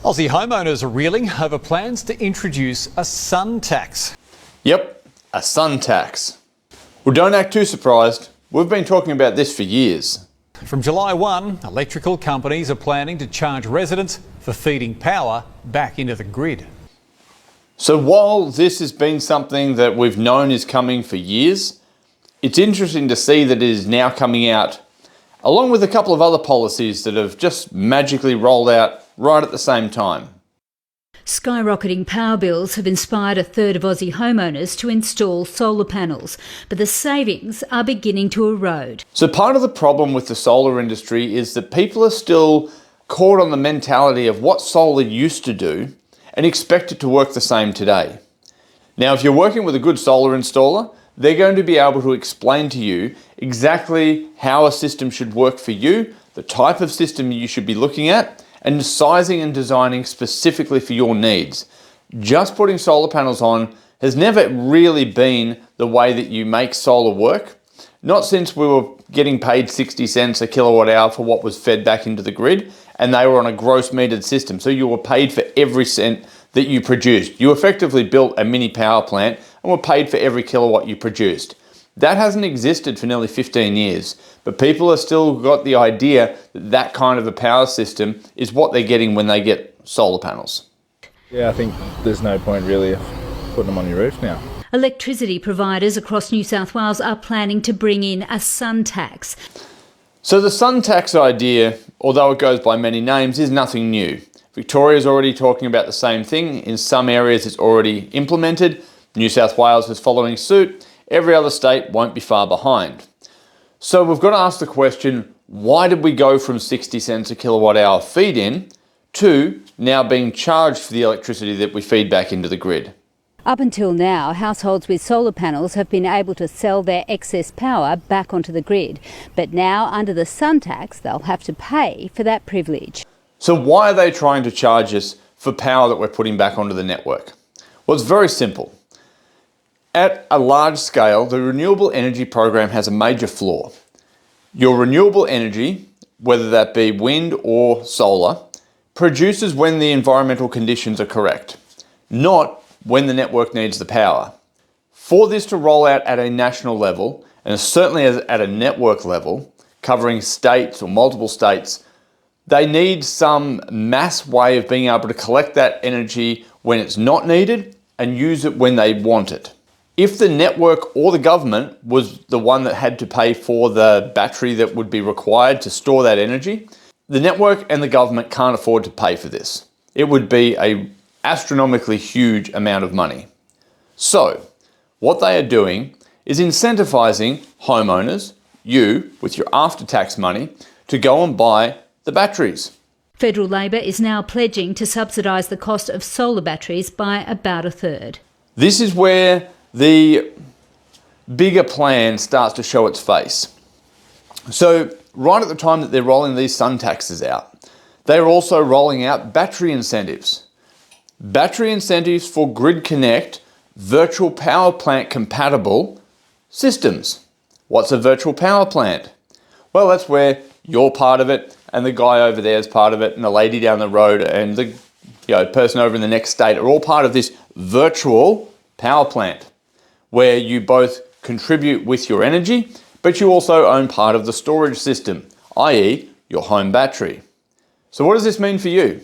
Aussie homeowners are reeling over plans to introduce a sun tax. Yep, a sun tax. Well, don't act too surprised. We've been talking about this for years. From July 1, electrical companies are planning to charge residents for feeding power back into the grid. So while this has been something that we've known is coming for years, it's interesting to see that it is now coming out along with a couple of other policies that have just magically rolled out right at the same time. Skyrocketing power bills have inspired a third of Aussie homeowners to install solar panels, but the savings are beginning to erode. So part of the problem with the solar industry is that people are still caught on the mentality of what solar used to do and expect it to work the same today. Now, if you're working with a good solar installer, they're going to be able to explain to you exactly how a system should work for you, the type of system you should be looking at, and sizing and designing specifically for your needs. Just putting solar panels on has never really been the way that you make solar work. Not since we were getting paid 60 cents a kilowatt hour for what was fed back into the grid, and they were on a gross metered system. So you were paid for every cent that you produced. You effectively built a mini power plant and were paid for every kilowatt you produced. That hasn't existed for nearly 15 years, but people have still got the idea that that kind of a power system is what they're getting when they get solar panels. Yeah, I think there's no point really of putting them on your roof now. Electricity providers across New South Wales are planning to bring in a sun tax. So the sun tax idea, although it goes by many names, is nothing new. Victoria's already talking about the same thing. In some areas it's already implemented. New South Wales is following suit. Every other state won't be far behind. So we've got to ask the question, why did we go from 60 cents a kilowatt hour feed in to now being charged for the electricity that we feed back into the grid? Up until now, households with solar panels have been able to sell their excess power back onto the grid. But now, under the sun tax, they'll have to pay for that privilege. So why are they trying to charge us for power that we're putting back onto the network? Well, it's very simple. At a large scale, the renewable energy program has a major flaw. Your renewable energy, whether that be wind or solar, produces when the environmental conditions are correct, not when the network needs the power. For this to roll out at a national level, and certainly at a network level, covering states or multiple states, they need some mass way of being able to collect that energy when it's not needed and use it when they want it. If the network or the government was the one that had to pay for the battery that would be required to store that energy, the network and the government can't afford to pay for this. It would be an astronomically huge amount of money. So, what they are doing is incentivizing homeowners, you, with your after-tax money, to go and buy the batteries. Federal Labor is now pledging to subsidise the cost of solar batteries by about a third. This is where the bigger plan starts to show its face. So right at the time that they're rolling these sun taxes out, they're also rolling out battery incentives. Battery incentives for Grid Connect virtual power plant compatible systems. What's a virtual power plant? Well, that's where you're part of it and the guy over there is part of it and the lady down the road and the person over in the next state are all part of this virtual power plant, where you both contribute with your energy, but you also own part of the storage system, i.e. your home battery. So what does this mean for you?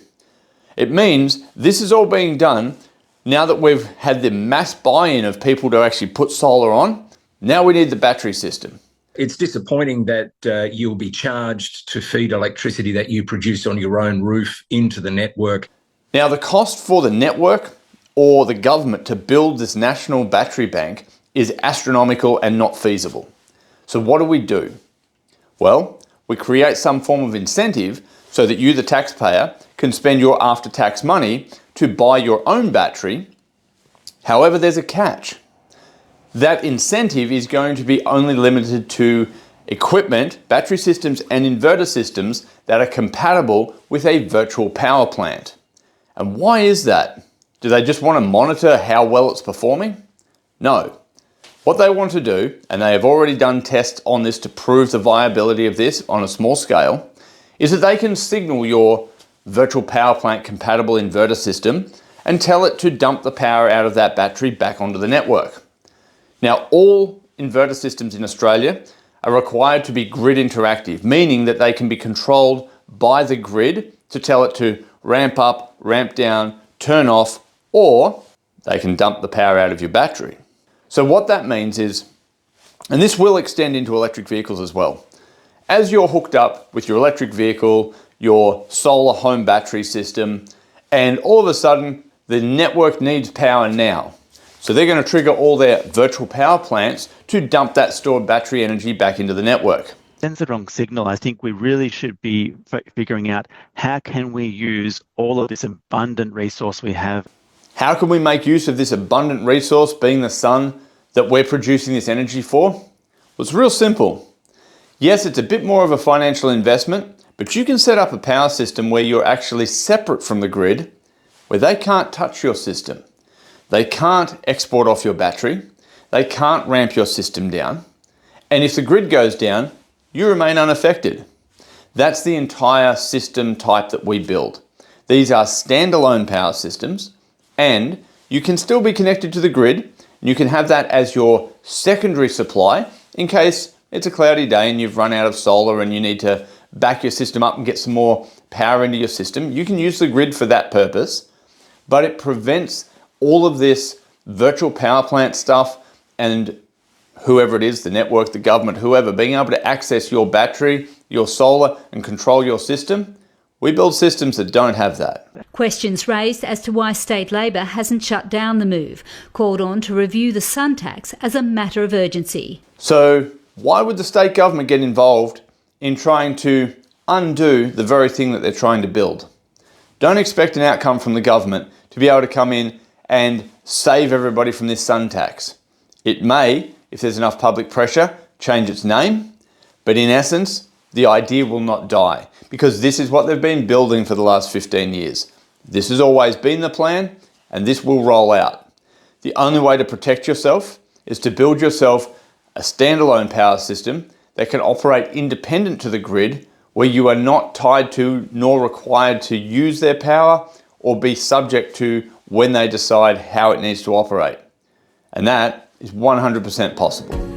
It means this is all being done now that we've had the mass buy-in of people to actually put solar on. Now we need the battery system. It's disappointing that you'll be charged to feed electricity that you produce on your own roof into the network. Now the cost for the network or the government to build this national battery bank is astronomical and not feasible. So what do? Well, we create some form of incentive so that you, the taxpayer, can spend your after-tax money to buy your own battery. However, there's a catch. That incentive is going to be only limited to equipment, battery systems and inverter systems that are compatible with a virtual power plant. And why is that? Do they just want to monitor how well it's performing? No. What they want to do, and they have already done tests on this to prove the viability of this on a small scale, is that they can signal your virtual power plant compatible inverter system and tell it to dump the power out of that battery back onto the network. Now, all inverter systems in Australia are required to be grid interactive, meaning that they can be controlled by the grid to tell it to ramp up, ramp down, turn off, or they can dump the power out of your battery. So what that means is, and this will extend into electric vehicles as well, as you're hooked up with your electric vehicle, your solar home battery system, and all of a sudden the network needs power now. So they're going to trigger all their virtual power plants to dump that stored battery energy back into the network. Sends the wrong signal. I think we really should be figuring out how can we use all of this abundant resource we have. How can we make use of this abundant resource, being the sun, that we're producing this energy for? Well, it's real simple. Yes, it's a bit more of a financial investment, but you can set up a power system where you're actually separate from the grid, where they can't touch your system. They can't export off your battery. They can't ramp your system down. And if the grid goes down, you remain unaffected. That's the entire system type that we build. These are standalone power systems, and you can still be connected to the grid, and you can have that as your secondary supply in case it's a cloudy day and you've run out of solar and you need to back your system up and get some more power into your system. You can use the grid for that purpose, but it prevents all of this virtual power plant stuff and whoever it is, the network, the government, whoever, being able to access your battery, your solar, and control your system. We build systems that don't have that. Questions raised as to why state Labor hasn't shut down the move, called on to review the sun tax as a matter of urgency. So why would the state government get involved in trying to undo the very thing that they're trying to build? Don't expect an outcome from the government to be able to come in and save everybody from this sun tax. It may, if there's enough public pressure, change its name, but in essence, the idea will not die, because this is what they've been building for the last 15 years. This has always been the plan, and this will roll out. The only way to protect yourself is to build yourself a standalone power system that can operate independent to the grid, where you are not tied to nor required to use their power or be subject to when they decide how it needs to operate. And that is 100% possible.